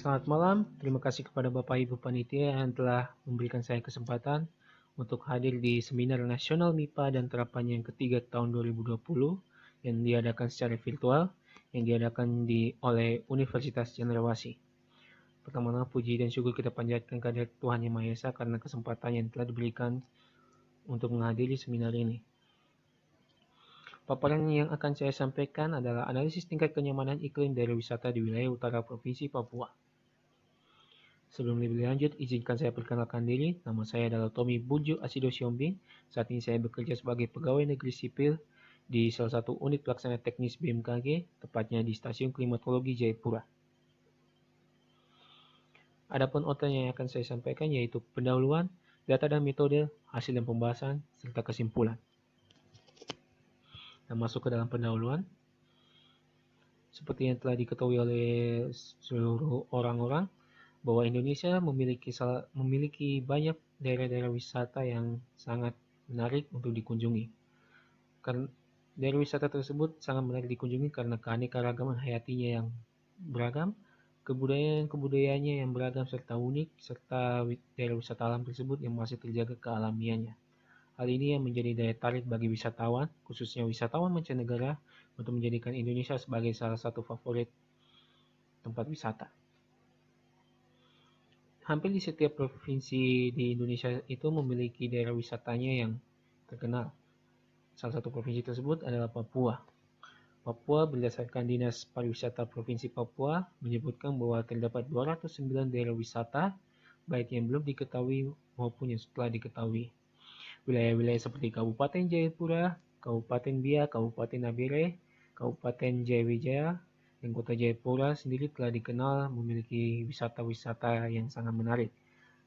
Selamat malam, terima kasih kepada Bapak Ibu Panitia yang telah memberikan saya kesempatan untuk hadir di Seminar Nasional MIPA dan Terapannya yang ketiga tahun 2020 yang diadakan secara virtual, yang diadakan oleh Universitas Cendrawasih. Pertama-tama puji dan syukur kita panjatkan kehadirat Tuhan Yang Maha Esa karena kesempatan yang telah diberikan untuk menghadiri seminar ini. Paparan yang akan saya sampaikan adalah analisis tingkat kenyamanan iklim daerah wisata di wilayah utara Provinsi Papua. Sebelum lebih lanjut, izinkan saya perkenalkan diri. Nama saya adalah Tommy Bunju Asido Siombing. Saat ini saya bekerja sebagai pegawai negeri sipil di salah satu unit pelaksana teknis BMKG, tepatnya di Stasiun Klimatologi Jayapura. Adapun outline yang akan saya sampaikan yaitu pendahuluan, data dan metode, hasil dan pembahasan, serta kesimpulan. Nah, masuk ke dalam pendahuluan. Seperti yang telah diketahui oleh seluruh orang-orang, bahwa Indonesia memiliki banyak daerah-daerah wisata yang sangat menarik untuk dikunjungi. Karena daerah wisata tersebut sangat menarik dikunjungi karena keanekaragaman hayatinya yang beragam, kebudayaan-kebudayaannya yang beragam serta unik, serta daerah wisata alam tersebut yang masih terjaga kealamiannya. Hal ini yang menjadi daya tarik bagi wisatawan, khususnya wisatawan mancanegara, untuk menjadikan Indonesia sebagai salah satu favorit tempat wisata. Hampir di setiap provinsi di Indonesia itu memiliki daerah wisatanya yang terkenal. Salah satu provinsi tersebut adalah Papua. Papua berdasarkan Dinas Pariwisata Provinsi Papua menyebutkan bahwa terdapat 209 daerah wisata, baik yang belum diketahui maupun yang setelah diketahui. Wilayah-wilayah seperti Kabupaten Jayapura, Kabupaten Biak, Kabupaten Abire, Kabupaten Jayawijaya, dan Kota Jayapura sendiri telah dikenal memiliki wisata-wisata yang sangat menarik.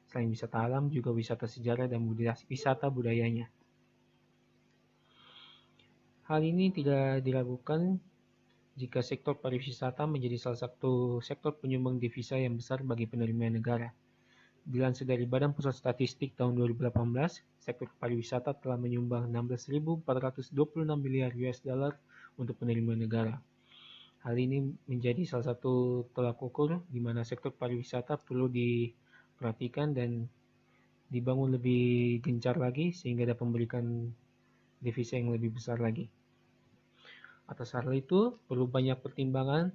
Selain wisata alam, juga wisata sejarah dan wisata budayanya. Hal ini tidak diragukan jika sektor pariwisata menjadi salah satu sektor penyumbang devisa yang besar bagi penerimaan negara. Dilansir dari Badan Pusat Statistik tahun 2018, sektor pariwisata telah menyumbang 16.426 miliar US dollar untuk penerimaan negara. Hal ini menjadi salah satu tolak ukur di mana sektor pariwisata perlu diperhatikan dan dibangun lebih gencar lagi sehingga dapat memberikan devisa yang lebih besar lagi. Atas hal itu, perlu banyak pertimbangan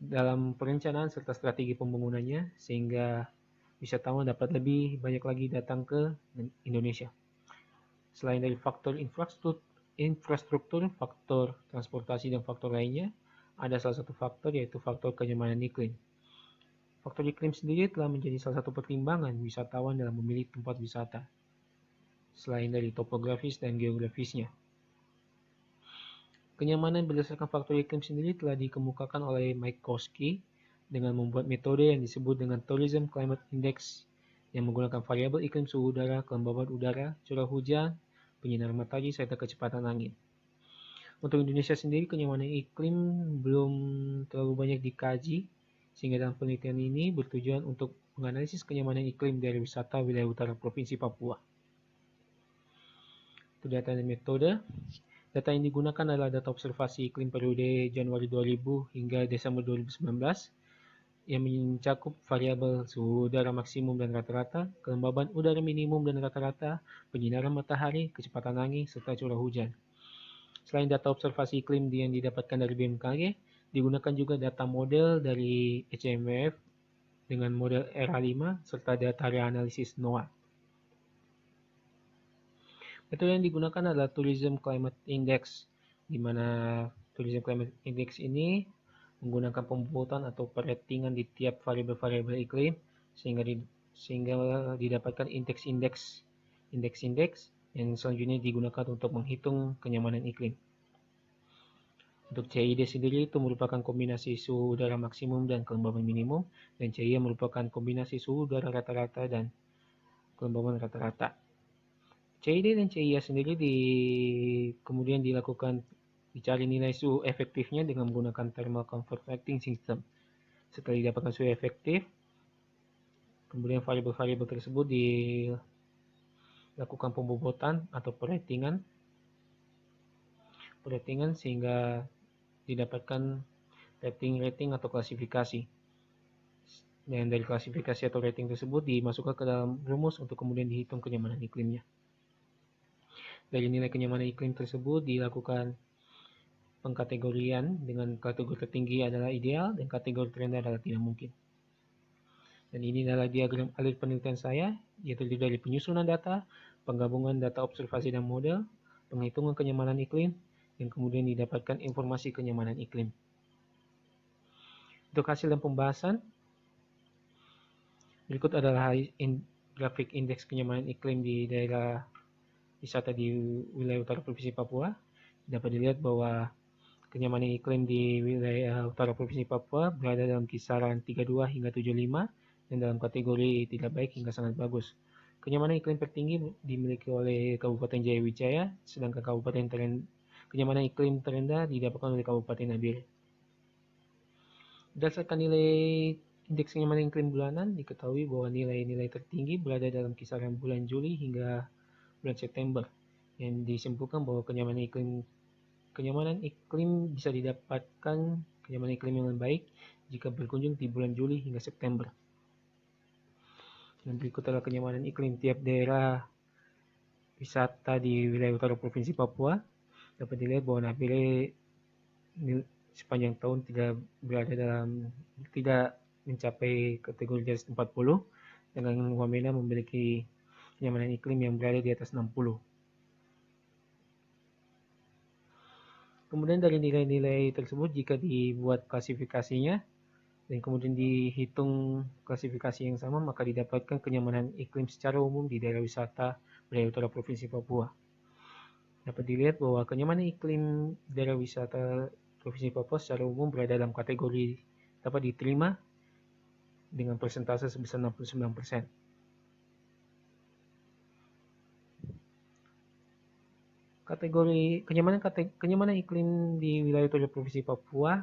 dalam perencanaan serta strategi pembangunannya sehingga wisatawan dapat lebih banyak lagi datang ke Indonesia. Selain dari faktor infrastruktur, faktor transportasi dan faktor lainnya, ada salah satu faktor yaitu faktor kenyamanan iklim. Faktor iklim sendiri telah menjadi salah satu pertimbangan wisatawan dalam memilih tempat wisata, selain dari topografis dan geografisnya. Kenyamanan berdasarkan faktor iklim sendiri telah dikemukakan oleh Mike Koski dengan membuat metode yang disebut dengan Tourism Climate Index yang menggunakan variabel iklim suhu udara, kelembaban udara, curah hujan, penyinaran matahari, serta kecepatan angin. Untuk Indonesia sendiri, kenyamanan iklim belum terlalu banyak dikaji, sehingga dalam penelitian ini bertujuan untuk menganalisis kenyamanan iklim dari wisata wilayah utara Provinsi Papua. Itu data dan metode. Data yang digunakan adalah data observasi iklim periode Januari 2000 hingga Desember 2019 yang mencakup variabel suhu udara maksimum dan rata-rata, kelembaban udara minimum dan rata-rata, penyinaran matahari, kecepatan angin, serta curah hujan. Selain data observasi iklim yang didapatkan dari BMKG, digunakan juga data model dari HMWF dengan model RH5 serta data reanalisis NOAA. Metode yang digunakan adalah Tourism Climate Index, di mana Tourism Climate Index ini menggunakan pembuatan atau peratingan di tiap variabel-variabel iklim sehingga didapatkan indeks-indeks yang selanjutnya digunakan untuk menghitung kenyamanan iklim. Untuk CID sendiri itu merupakan kombinasi suhu udara maksimum dan kelembaban minimum, dan CIA merupakan kombinasi suhu udara rata-rata dan kelembaban rata-rata. CID dan CIA sendiri kemudian dilakukan dicari nilai suhu efektifnya dengan menggunakan thermal converting system. Setelah didapatkan suhu efektif, kemudian variabel-variabel tersebut dilakukan pembobotan atau peratingan sehingga didapatkan rating atau klasifikasi. Dan dari klasifikasi atau rating tersebut dimasukkan ke dalam rumus untuk kemudian dihitung kenyamanan iklimnya. Dari nilai kenyamanan iklim tersebut dilakukan pengkategorian dengan kategori tertinggi adalah ideal dan kategori terendah adalah tidak mungkin. Dan ini adalah diagram alur penelitian saya, yaitu dari penyusunan data, penggabungan data observasi dan model, penghitungan kenyamanan iklim, dan kemudian didapatkan informasi kenyamanan iklim. Untuk hasil dan pembahasan, berikut adalah grafik indeks kenyamanan iklim di daerah wisata di wilayah utara Provinsi Papua. Dapat dilihat bahwa kenyamanan iklim di wilayah utara Provinsi Papua berada dalam kisaran 32 hingga 75 dan dalam kategori tidak baik hingga sangat bagus. Kenyamanan iklim tertinggi dimiliki oleh Kabupaten Jayawijaya, sedangkan kenyamanan iklim terendah didapatkan oleh Kabupaten Nabire. Berdasarkan nilai indeks kenyamanan iklim bulanan, diketahui bahwa nilai-nilai tertinggi berada dalam kisaran bulan Juli hingga bulan September, yang disimpulkan bahwa kenyamanan iklim bisa didapatkan kenyamanan iklim yang lebih baik jika berkunjung di bulan Juli hingga September. Dan berikut adalah kenyamanan iklim tiap daerah wisata di wilayah utara Provinsi Papua. Dapat dilihat bahwa Nabire sepanjang tahun tidak mencapai kategori di atas 40, dengan Wamena memiliki kenyamanan iklim yang berada di atas 60. Kemudian dari nilai-nilai tersebut, jika dibuat klasifikasinya dan kemudian dihitung klasifikasi yang sama, maka didapatkan kenyamanan iklim secara umum di daerah wisata wilayah utara Provinsi Papua. Dapat dilihat bahwa kenyamanan iklim daerah wisata Provinsi Papua secara umum berada dalam kategori dapat diterima dengan persentase sebesar 69%. Kategori kenyamanan iklim di wilayah utara Provinsi Papua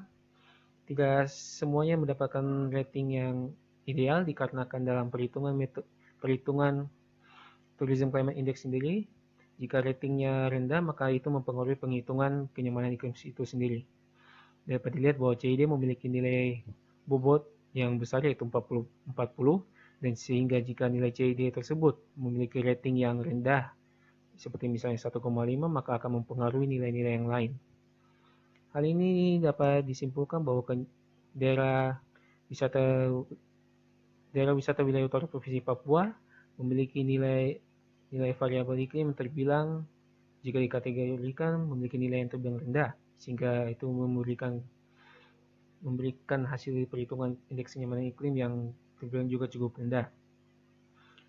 tidak semuanya mendapatkan rating yang ideal dikarenakan dalam perhitungan Tourism Climate Index sendiri, jika ratingnya rendah maka itu mempengaruhi penghitungan kenyamanan iklim itu sendiri. Dapat dilihat bahwa CID memiliki nilai bobot yang besar yaitu 40, dan sehingga jika nilai CID tersebut memiliki rating yang rendah seperti misalnya 1,5, maka akan mempengaruhi nilai-nilai yang lain. Hal ini dapat disimpulkan bahwa daerah wisata wilayah utara Provinsi Papua memiliki nilai variabel iklim yang terbilang, jika dikategorikan, memiliki nilai yang terbilang rendah, sehingga itu memberikan hasil perhitungan indeks kenyamanan iklim yang terbilang juga cukup rendah.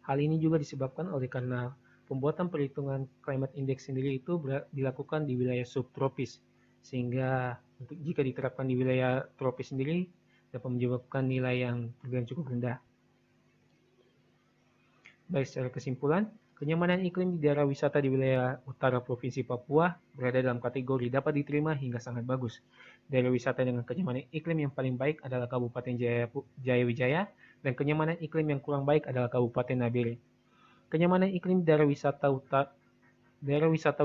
Hal ini juga disebabkan oleh karena pembuatan perhitungan climate index sendiri itu dilakukan di wilayah subtropis, sehingga jika diterapkan di wilayah tropis sendiri dapat menyebabkan nilai yang terbilang cukup rendah. Baik, secara kesimpulan, kenyamanan iklim di daerah wisata di wilayah utara Provinsi Papua berada dalam kategori dapat diterima hingga sangat bagus. Daerah wisata dengan kenyamanan iklim yang paling baik adalah Kabupaten Jayawijaya, dan kenyamanan iklim yang kurang baik adalah Kabupaten Nabire. Kenyamanan iklim daerah wisata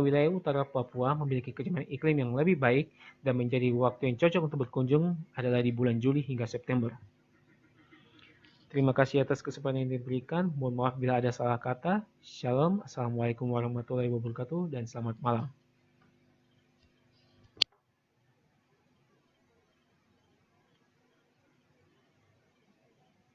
wilayah utara Papua memiliki kenyamanan iklim yang lebih baik dan menjadi waktu yang cocok untuk berkunjung adalah di bulan Juli hingga September. Terima kasih atas kesempatan yang diberikan. Mohon maaf bila ada salah kata. Shalom, Assalamualaikum warahmatullahi wabarakatuh, dan selamat malam.